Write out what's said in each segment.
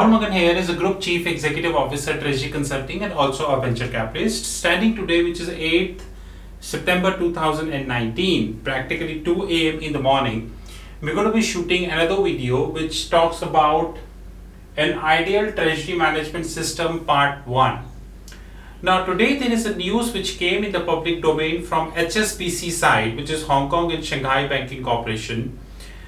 Rahul Magan here is a Group Chief Executive Officer, Treasury Consulting, and also a venture capitalist. Standing today, which is 8th September 2019, practically 2 a.m. in the morning, we're going to be shooting another video which talks about an ideal treasury management system part 1. Now today there is a news which came in the public domain from HSBC side, which is Hong Kong and Shanghai Banking Corporation,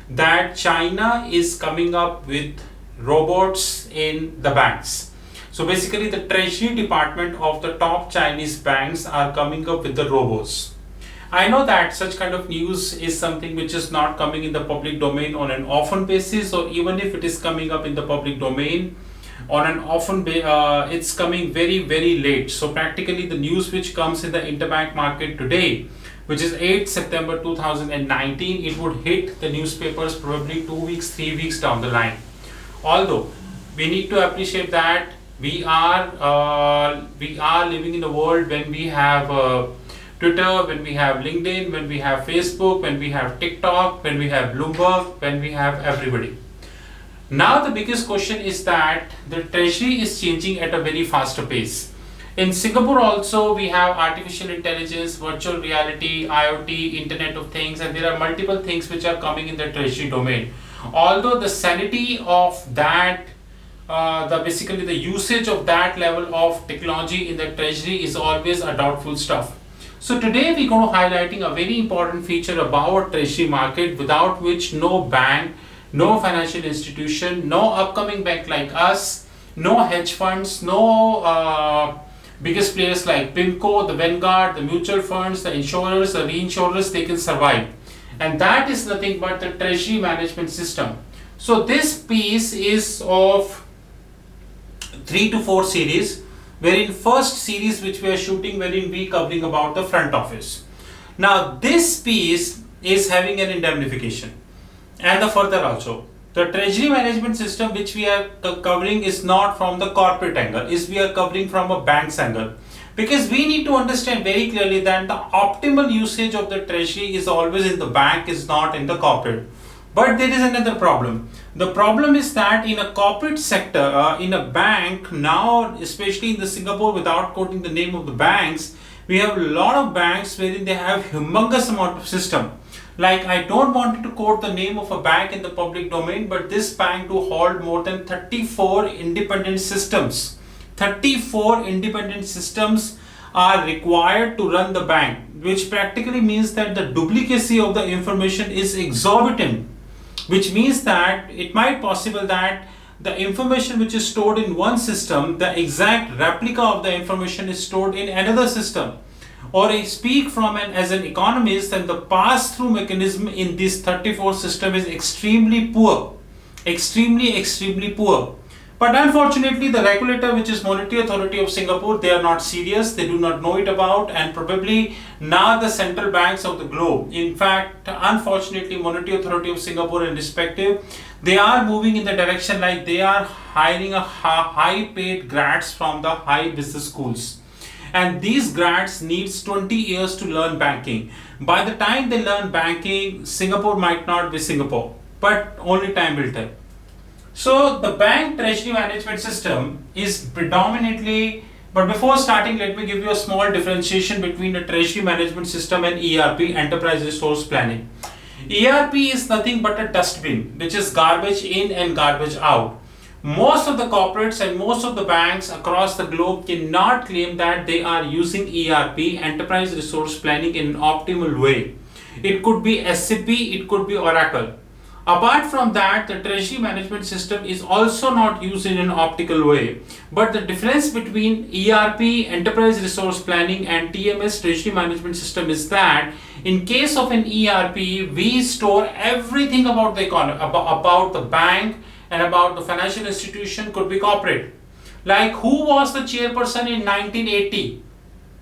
that China is coming up with robots in the banks. So basically the treasury department of the top Chinese banks are coming up with the robots. I know that such kind of news is something which is not coming in the public domain on an often basis, or even if it is coming up in the public domain on an often it's coming very late. So practically the news which comes in the interbank market today, which is 8th September 2019, it would hit the newspapers probably 2 weeks, 3 weeks down the line. Although we need to appreciate that we are living in a world when we have Twitter, when we have LinkedIn, when we have Facebook, when we have TikTok, when we have Bloomberg, when we have everybody. Now the biggest question is that the treasury is changing at a very faster pace. In Singapore also we have artificial intelligence, virtual reality, IoT, Internet of Things, and there are multiple things which are coming in the treasury domain. Although the sanity of that, basically the usage of that level of technology in the treasury is always a doubtful stuff. So today we're going to highlighting a very important feature about treasury market, without which no bank, no financial institution, no upcoming bank like us, no hedge funds, no biggest players like PIMCO, the Vanguard, the mutual funds, the insurers, the reinsurers, they can survive. And that is nothing but the treasury management system. So this piece is of 3 to 4 series, wherein first series which we are shooting, wherein we covering about the front office. Now this piece is having an indemnification and the further also. The treasury management system which we are covering is not from the corporate angle, is we are covering from a bank's angle. Because we need to understand very clearly that the optimal usage of the treasury is always in the bank, is not in the corporate. But there is another problem. The problem is that in a corporate sector, in a bank now, especially in the Singapore, without quoting the name of the banks, we have a lot of banks wherein they have humongous amount of system. Like, I don't want to quote the name of a bank in the public domain, but this bank do hold more than 34 independent systems. 34 independent systems are required to run the bank, which practically means that the duplicacy of the information is exorbitant, which means that it might possible that the information which is stored in one system, the exact replica of the information is stored in another system. Or I speak from as an economist, and the pass-through mechanism in this 34 system is extremely poor, extremely poor. But unfortunately, the regulator, which is Monetary Authority of Singapore, they are not serious, they do not know it about, and probably now the central banks of the globe, in fact, unfortunately, Monetary Authority of Singapore and respective, they are moving in the direction like they are hiring a high-paid grads from the high business schools. And these grads needs 20 years to learn banking. By the time they learn banking, Singapore might not be Singapore, but only time will tell. So the bank treasury management system is predominantly, but before starting, let me give you a small differentiation between a treasury management system and ERP, enterprise resource planning. ERP is nothing but a dustbin, which is garbage in and garbage out. Most of the corporates and most of the banks across the globe cannot claim that they are using ERP, enterprise resource planning, in an optimal way. It could be SAP, it could be Oracle. Apart from that, the treasury management system is also not used in an optical way. But the difference between ERP, enterprise resource planning, and TMS, treasury management system, is that in case of an ERP, we store everything about the economy, about the bank and about the financial institution, could be corporate. Like, who was the chairperson in 1980?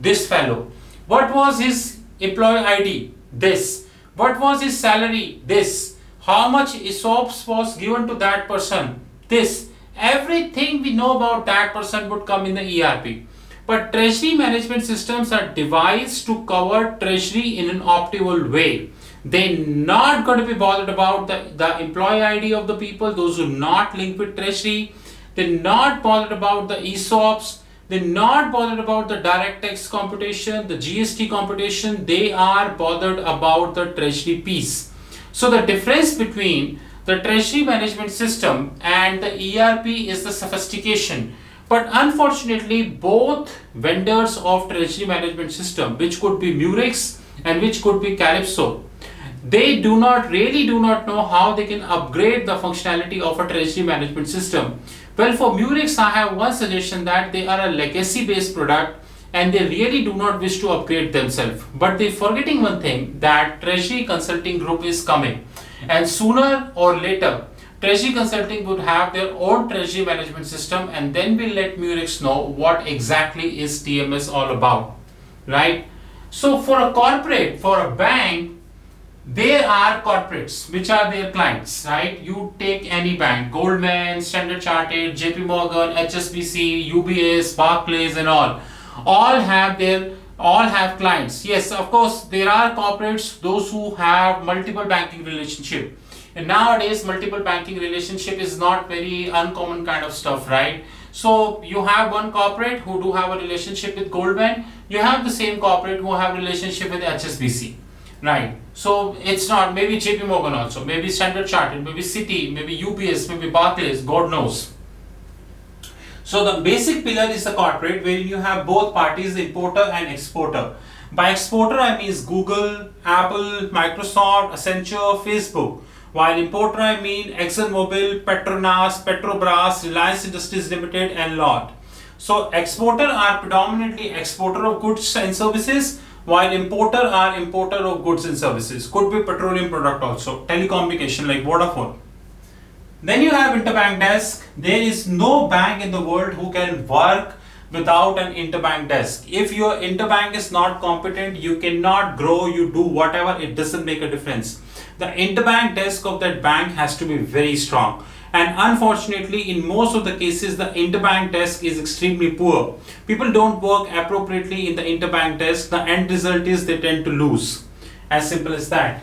This fellow. What was his employee ID? This. What was his salary? This. How much ESOPs was given to that person? This. Everything we know about that person would come in the ERP. But treasury management systems are devised to cover treasury in an optimal way. They're not going to be bothered about the employee ID of the people, those who are not linked with treasury. They're not bothered about the ESOPs. They're not bothered about the direct tax computation, the GST computation. They are bothered about the treasury piece. So the difference between the treasury management system and the ERP is the sophistication. But unfortunately, both vendors of treasury management system, which could be Murex and which could be Calypso, they do not know how they can upgrade the functionality of a treasury management system. Well, for Murex, I have one suggestion, that they are a legacy based product and they really do not wish to upgrade themselves. But they're forgetting one thing, that Treasury Consulting Group is coming, and sooner or later Treasury Consulting would have their own treasury management system, and then we'll let Murex know what exactly is TMS all about, right? So for a corporate, for a bank, there are corporates which are their clients, right? You take any bank, Goldman, Standard Chartered, JP Morgan, HSBC, UBS, Barclays and all have clients. Yes, of course, there are corporates, those who have multiple banking relationship. And nowadays, multiple banking relationship is not very uncommon kind of stuff, right? So you have one corporate who do have a relationship with Goldman, you have the same corporate who have relationship with HSBC, right? So it's not, maybe JP Morgan also, maybe Standard Chartered, maybe Citi, maybe UBS, maybe Barclays, God knows. So the basic pillar is the corporate, wherein you have both parties, the importer and exporter. By exporter, I mean Google, Apple, Microsoft, Accenture, Facebook. While importer, I mean ExxonMobil, Petronas, Petrobras, Reliance Industries Limited and lot. So exporter are predominantly exporter of goods and services, while importer are importer of goods and services. Could be petroleum product also, telecommunication like Vodafone. Then you have interbank desk. There is no bank in the world who can work without an interbank desk. If your interbank is not competent, you cannot grow, you do whatever, it doesn't make a difference. The interbank desk of that bank has to be very strong. And unfortunately, in most of the cases, the interbank desk is extremely poor. People don't work appropriately in the interbank desk. The end result is they tend to lose. As simple as that.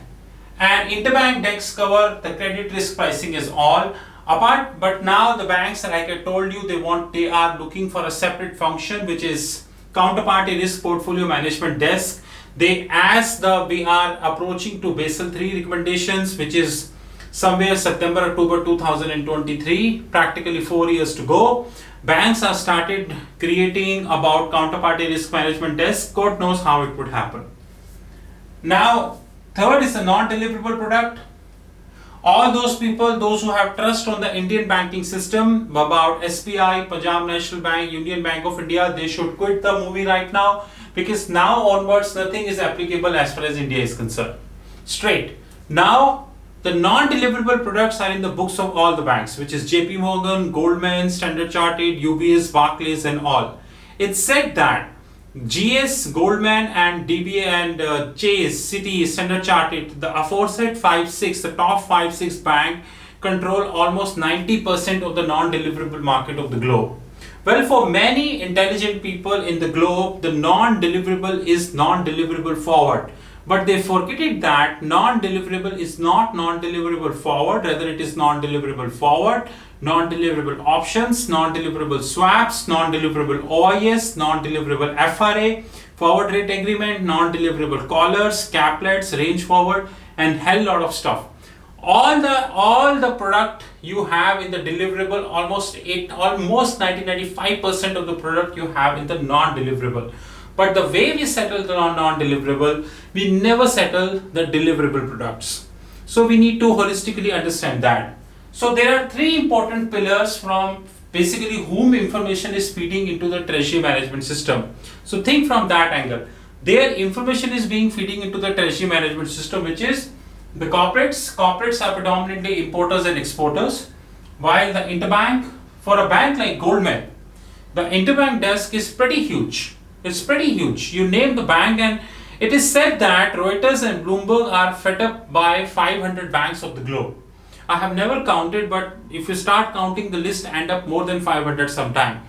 And interbank desks cover the credit risk pricing is all apart, but now the banks, like I told you, they are looking for a separate function, which is counterparty risk portfolio management desk. We are approaching to Basel III recommendations, which is somewhere September, October 2023, practically 4 years to go. Banks have started creating about counterparty risk management desk. God knows how it would happen. Now, third is a non-deliverable product. All those people, those who have trust on the Indian banking system, about SBI, Punjab National Bank, Union Bank of India, they should quit the movie right now, because now onwards nothing is applicable as far as India is concerned. Straight. Now, the non-deliverable products are in the books of all the banks, which is JP Morgan, Goldman, Standard Chartered, UBS, Barclays and all. It's said that GS, Goldman and DBA and Chase, Citi, Standard Chartered, the aforesaid 5-6, the top 5-6 bank control almost 90% of the non-deliverable market of the globe. Well, for many intelligent people in the globe, the non-deliverable is non-deliverable forward. But they forget it that non-deliverable is not non-deliverable forward, rather it is non-deliverable forward, non-deliverable options, non-deliverable swaps, non-deliverable OIS, non-deliverable FRA, forward rate agreement, non-deliverable collars, caplets, range forward, and hell lot of stuff. All the product you have in the deliverable, almost 90-95% of the product you have in the non-deliverable. But the way we settle the non-deliverable, we never settle the deliverable products. So we need to holistically understand that. So there are three important pillars from basically whom information is feeding into the treasury management system. So think from that angle. Their information is being feeding into the treasury management system, which is the corporates. Corporates are predominantly importers and exporters, while the interbank, for a bank like Goldman, the interbank desk is pretty huge. It's pretty huge. You name the bank, and it is said that Reuters and Bloomberg are fed up by 500 banks of the globe. I have never counted, but if you start counting, the list end up more than 500 sometime.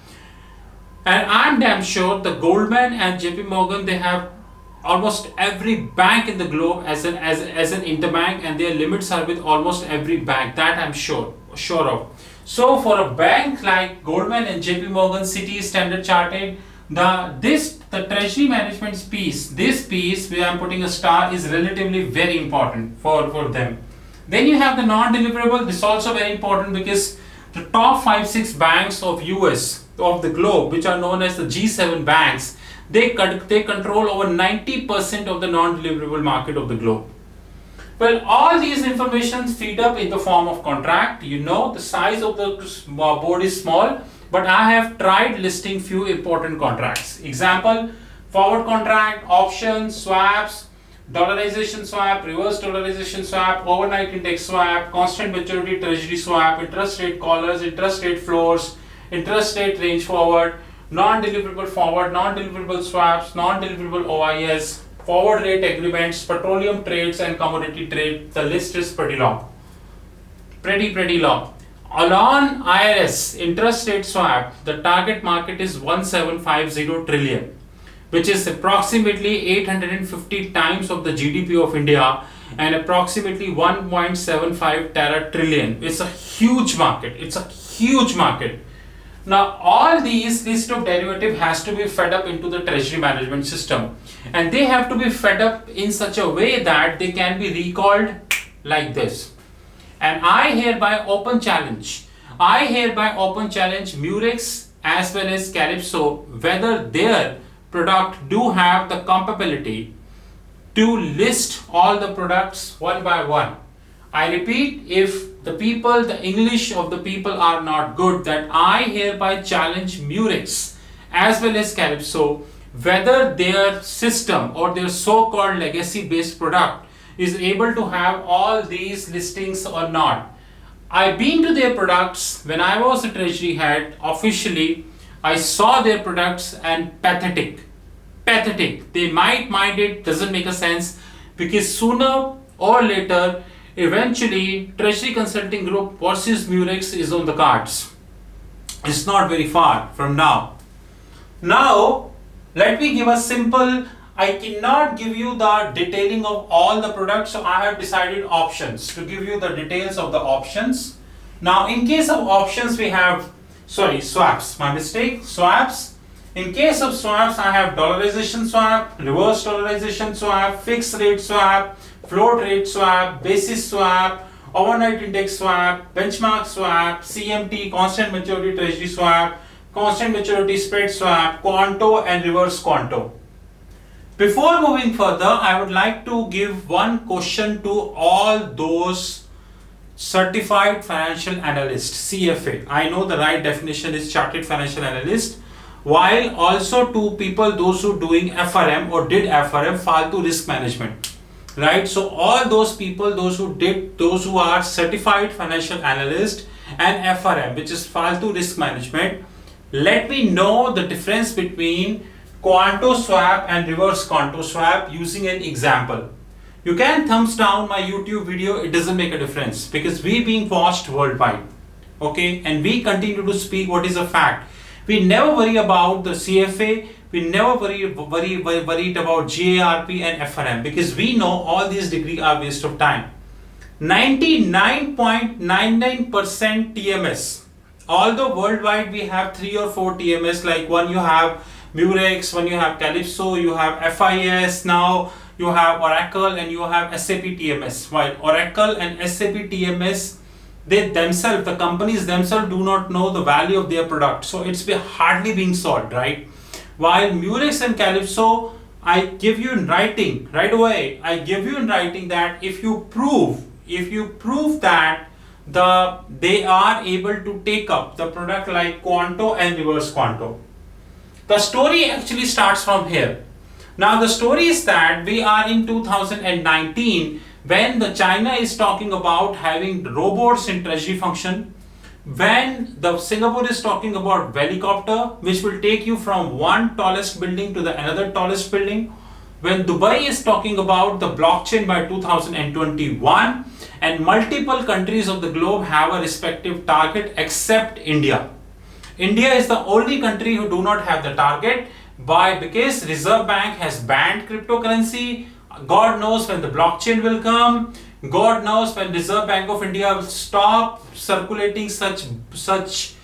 And I'm damn sure the Goldman and JP Morgan, they have almost every bank in the globe as an interbank, and their limits are with almost every bank. That I'm sure of. So for a bank like Goldman and JP Morgan, Citi, Standard Chartered, the treasury management piece, this piece where I'm putting a star, is relatively very important for them. Then you have the non-deliverable. This is also very important because the top 5-6 banks of US, of the globe, which are known as the G7 banks, they control over 90% of the non-deliverable market of the globe. Well, all these information feed up in the form of contract. You know, the size of the board is small, but I have tried listing few important contracts. Example, forward contract, options, swaps, dollarization swap, reverse dollarization swap, overnight index swap, constant maturity treasury swap, interest rate collars, interest rate floors, interest rate range forward, non-deliverable forward, non-deliverable swaps, non-deliverable OIS, forward rate agreements, petroleum trades and commodity trade. The list is pretty long. Pretty long. On IRS interest rate swap, the target market is 1750 trillion, which is approximately 850 times of the GDP of India and approximately 1.75 trillion. It's a huge market. Now all these list of derivative has to be fed up into the treasury management system, and they have to be fed up in such a way that they can be recalled like this. And I hereby open challenge Murex as well as Calypso whether their product do have the capability to list all the products one by one. I repeat, if the English of the people are not good, that I hereby challenge Murex as well as Calypso whether their system or their so-called legacy based product is able to have all these listings or not. I've been to their products when I was a treasury head officially. I saw their products and pathetic. They might mind it, doesn't make a sense, because sooner or later eventually Treasury Consulting Group versus Murex is on the cards. It's not very far from now. Now let me give a simple, I cannot give you the detailing of all the products, so I have decided options to give you the details of the options. Now in case of options we have, swaps, my mistake, swaps. In case of swaps, I have dollarization swap, reverse dollarization swap, fixed rate swap, float rate swap, basis swap, overnight index swap, benchmark swap, CMT, constant maturity treasury swap, constant maturity spread swap, Quanto and reverse Quanto. Before moving further, I would like to give one question to all those certified financial analysts, CFA. I know the right definition is chartered financial analyst, while also to people those who doing FRM or did FRM, Faltu risk management, right? So all those people, those who are certified financial analyst and FRM, which is Faltu risk management, let me know the difference between Quanto swap and reverse Quanto swap using an example. You can thumbs down my YouTube video, it doesn't make a difference because we being watched worldwide, okay, and we continue to speak what is a fact. We never worry about the CFA, we never worried about GARP and FRM because we know all these degrees are waste of time. 99.99% TMS. Although worldwide we have 3 or 4 TMS, like one you have Murex, one you have Calypso, you have FIS, now you have Oracle and you have SAP TMS. While Oracle and SAP TMS, they themselves, the companies themselves do not know the value of their product. So it's hardly being solved, right? While Murex and Calypso, I give you in writing, right away, I give you in writing that if you prove that they are able to take up the product like Quanto and reverse Quanto. The story actually starts from here. Now the story is that we are in 2019 when the China is talking about having robots in treasury function, when the Singapore is talking about helicopter which will take you from one tallest building to the another tallest building, when Dubai is talking about the blockchain by 2021, and multiple countries of the globe have a respective target except India. India is the only country who do not have the target because Reserve Bank has banned cryptocurrency. God knows when the blockchain will come. God knows when Reserve Bank of India will stop circulating such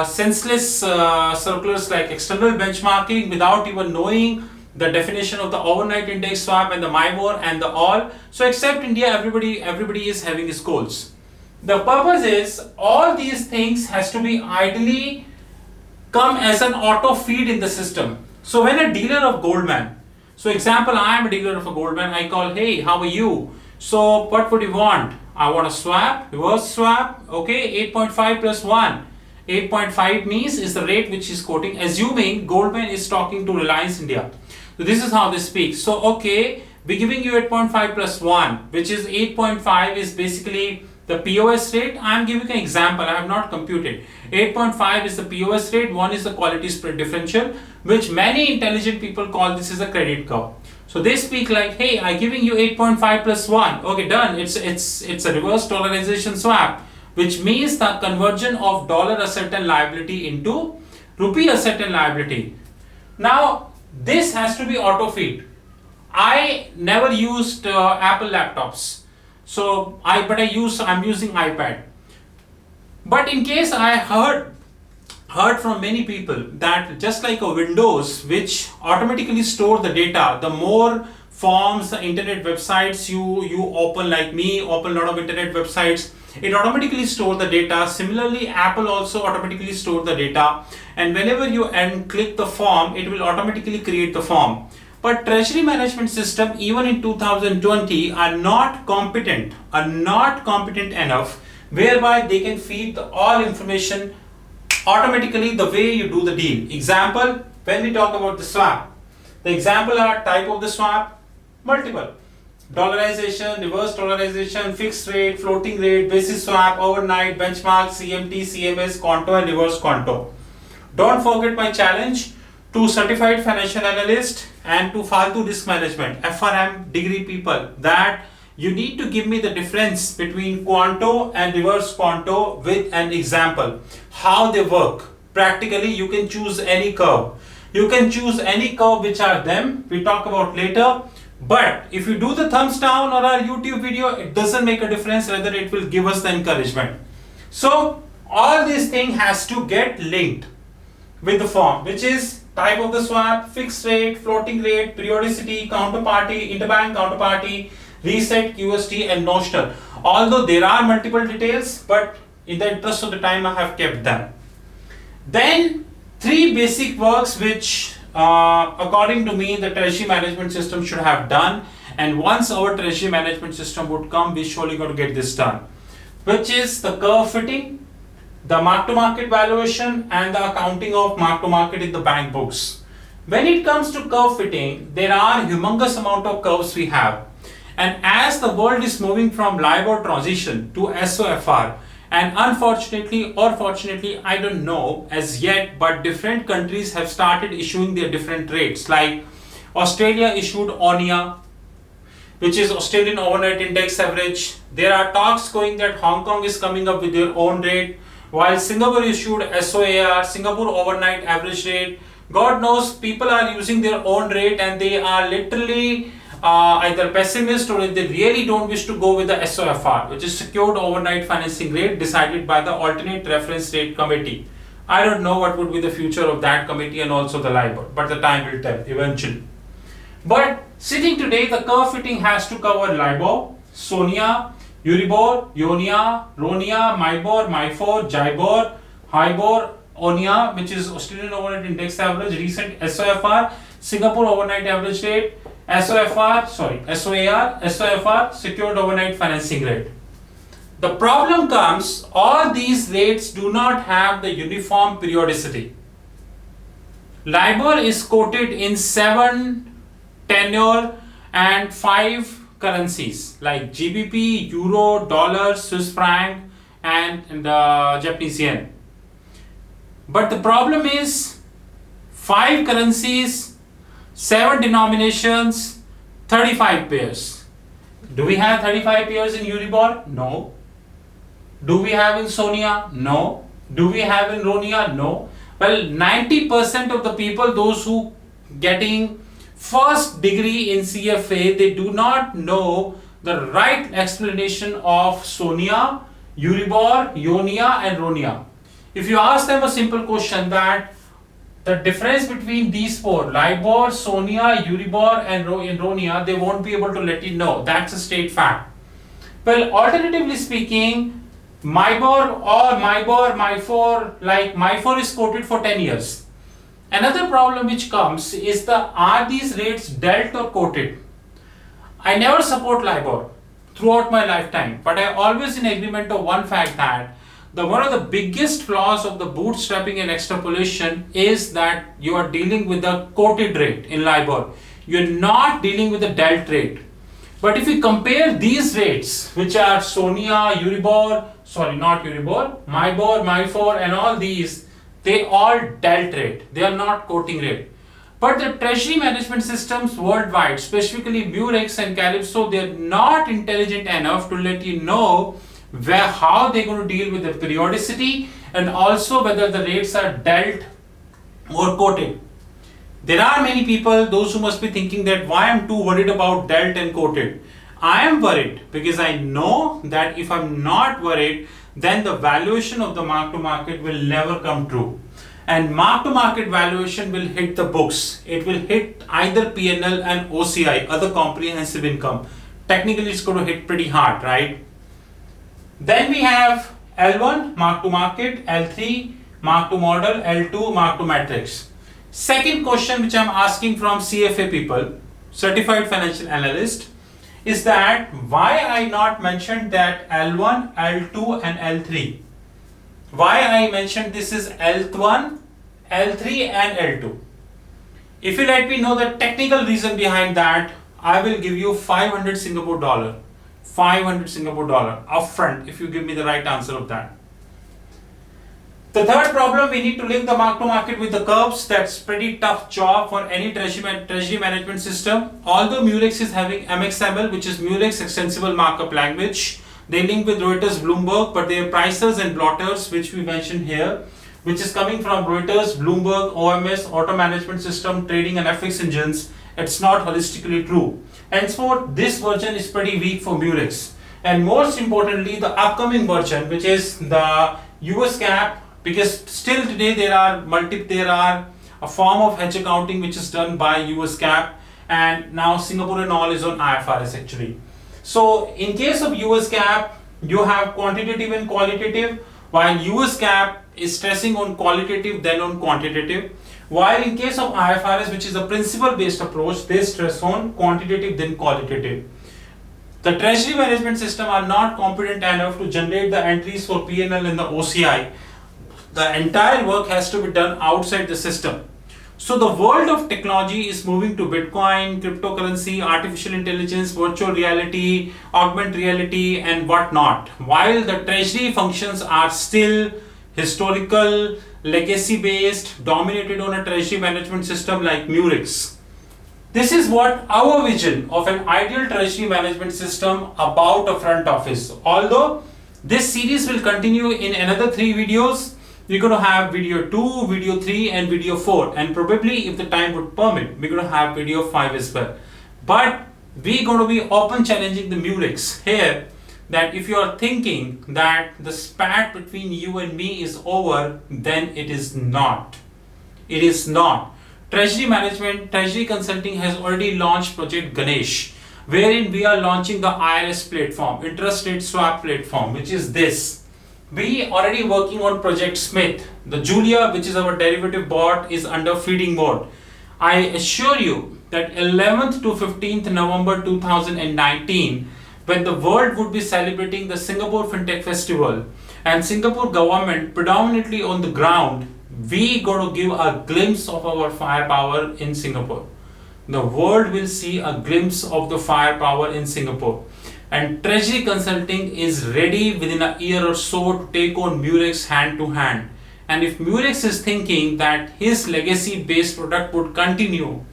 senseless circulars like external benchmarking without even knowing the definition of the overnight index swap and the MIBOR and the all. So except India, everybody is having his goals. The purpose is all these things has to be ideally come as an auto feed in the system. So when a dealer of Goldman, so example, I am a dealer of a Goldman, I call, hey, how are you? So what would you want? I want a swap, reverse swap, okay, 8.5 plus 1. 8.5 means is the rate which is quoting, assuming Goldman is talking to Reliance India. So this is how they speak. So okay, we're giving you 8.5 plus 1, which is 8.5 is basically the POS rate. I am giving an example, I have not computed. 8.5 is the POS rate, 1 is the quality spread differential, which many intelligent people call this is a credit curve. So they speak like, hey, I'm giving you 8.5 plus 1. Okay, done. It's a reverse dollarization swap, which means the conversion of dollar asset and liability into rupee asset and liability. Now, this has to be auto feed. I never used Apple laptops. So I'm using iPad. But in case I heard from many people that just like a Windows which automatically store the data, the more forms, the internet websites you open, like me, open a lot of internet websites, it automatically store the data. Similarly, Apple also automatically store the data, and whenever you click the form, it will automatically create the form. But treasury management system, even in 2020, are not competent enough whereby they can feed all information automatically the way you do the deal. Example, when we talk about the swap, the example are type of the swap, multiple. Dollarization, reverse dollarization, fixed rate, floating rate, basis swap, overnight, benchmark, CMT, CMS, Conto and reverse Conto. Don't forget my challenge to certified financial analyst and to Faltu risk management, FRM degree people, that you need to give me the difference between Quanto and reverse Quanto with an example. How they work. Practically, you can choose any curve. You can choose any curve which are them. We talk about later. But if you do the thumbs down or our YouTube video, it doesn't make a difference whether it will give us the encouragement. So all these things has to get linked with the form, which is type of the swap, fixed rate, floating rate, periodicity, counterparty, interbank counterparty, reset, QST and notional. Although there are multiple details, but in the interest of the time I have kept them. Then three basic works which according to me the treasury management system should have done, and once our treasury management system would come, we surely going to get this done, which is the curve fitting, the mark-to-market valuation and the accounting of mark-to-market in the bank books. When it comes to curve fitting, there are humongous amount of curves we have, and as the world is moving from LIBOR transition to SOFR, and unfortunately or fortunately, I don't know as yet, but different countries have started issuing their different rates. Like Australia issued ONIA, which is Australian Overnight Index Average. There are talks going that Hong Kong is coming up with their own rate, while Singapore issued SOAR, Singapore Overnight Average Rate. God knows people are using their own rate and they are literally either pessimist or they really don't wish to go with the SOFR, which is Secured Overnight Financing Rate decided by the Alternate Reference Rate Committee. I don't know what would be the future of that committee and also the LIBOR, but the time will tell eventually. But sitting today, the curve fitting has to cover LIBOR, SONIA, Euribor, Ionia, RONIA, MIBOR, MIFOR, JIBOR, HIBOR, ONIA, which is Australian Overnight Index Average, recent SOFR, Singapore Overnight Average Rate, SOFR, Secured Overnight Financing Rate. The problem comes, all these rates do not have the uniform periodicity. LIBOR is quoted in 7 tenure and 5 currencies like GBP, Euro, Dollar, Swiss franc and the Japanese yen. But the problem is 5 currencies, 7 denominations, 35 pairs. Do we have 35 pairs in Euribor? No. Do we have in Sonia? No. Do we have in Ronia? No. Well, 90% of the people, those who getting first degree in CFA, they do not know the right explanation of Sonia, Euribor, Ionia and Ronia. If you ask them a simple question that the difference between these four, LIBOR, Sonia, Euribor and Ronia, they won't be able to let you know. That's a straight fact. Well, alternatively speaking, MIBOR or MIBOR, MIFOR, like MIFOR is quoted for 10 years. Another problem which comes is are these rates dealt or quoted? I never support LIBOR throughout my lifetime, but I always in agreement of one fact that one of the biggest flaws of the bootstrapping and extrapolation is that you are dealing with the quoted rate in LIBOR. You're not dealing with the dealt rate. But if we compare these rates, which are Sonia, Euribor, sorry, not Euribor, MIBOR, MIFOR and all these, they all dealt rate. They are not quoting rate. But the treasury management systems worldwide, specifically Murex and Calypso, they're not intelligent enough to let you know how they're going to deal with the periodicity and also whether the rates are dealt or quoted. There are many people, those who must be thinking that why I'm too worried about dealt and quoted. I am worried because I know that if I'm not worried, then the valuation of the mark to market will never come true. And mark to market valuation will hit the books. It will hit either P&L and OCI, other comprehensive income. Technically, it's going to hit pretty hard, right? Then we have L1, mark to market, L3, mark to model, L2, mark to matrix. Second question which I'm asking from CFA people, Certified Financial Analyst, is that why I not mentioned that L1, L2 and L3? Why I mentioned this is L1, L3 and L2? If you let me know the technical reason behind that, I will give you 500 Singapore dollar. 500 Singapore dollar upfront if you give me the right answer of that. The third problem, we need to link the mark to market with the curves. That's pretty tough job for any treasury management system. Although Murex is having MXML, which is Murex Extensible Markup Language, they link with Reuters Bloomberg, but their prices and blotters, which we mentioned here, which is coming from Reuters, Bloomberg, OMS, Auto Management System, Trading and FX Engines, it's not holistically true. Henceforth, this version is pretty weak for Murex. And most importantly, the upcoming version, which is the US GAAP, because still today there are a form of hedge accounting which is done by US GAAP, and now Singapore and all is on IFRS actually. So in case of US GAAP, you have quantitative and qualitative, while US GAAP is stressing on qualitative then on quantitative. While in case of IFRS, which is a principle based approach, they stress on quantitative then qualitative. The treasury management system are not competent enough to generate the entries for P&L and the OCI. The entire work has to be done outside the system. So the world of technology is moving to Bitcoin, cryptocurrency, artificial intelligence, virtual reality, augmented reality and whatnot. While the treasury functions are still historical, legacy based, dominated on a treasury management system like Murex. This is what our vision of an ideal treasury management system about a front office. Although this series will continue in another 3 videos, we're going to have video 2, video 3 and video 4, and probably if the time would permit, we're going to have video 5 as well. But we're going to be open challenging the Murex here, that if you are thinking that the spat between you and me is over, then it is not. It is not. Treasury management, treasury consulting has already launched Project Ganesh, wherein we are launching the IRS platform, interest rate swap platform, which is this. We already working on Project Smith. The Julia, which is our derivative bot, is under feeding mode. I assure you that 11th to 15th November 2019, when the world would be celebrating the Singapore FinTech Festival and Singapore government predominantly on the ground, we going to give a glimpse of our firepower in Singapore. The world will see a glimpse of the firepower in Singapore. And treasury consulting is ready within a year or so to take on Murex hand to hand. And if Murex is thinking that his legacy based product would continue,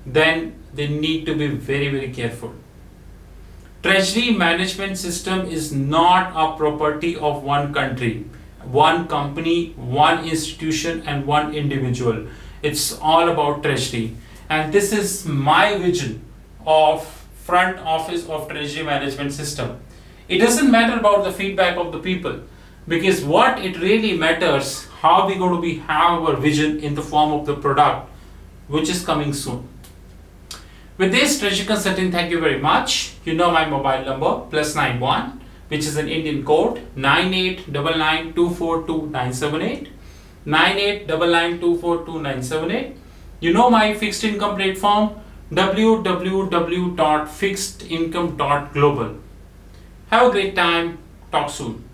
then they need to be very, very careful. Treasury management system is not a property of one country, one company, one institution and one individual. It's all about treasury. And this is my vision of front office of treasury management system. It doesn't matter about the feedback of the people, because what it really matters, how we're going to be have our vision in the form of the product which is coming soon. With this, Treasury Consulting, thank you very much. You know my mobile number +91, which is an Indian code 9899242978, 9899242978. You know my fixed income platform www.fixedincome.global. Have a great time. Talk soon.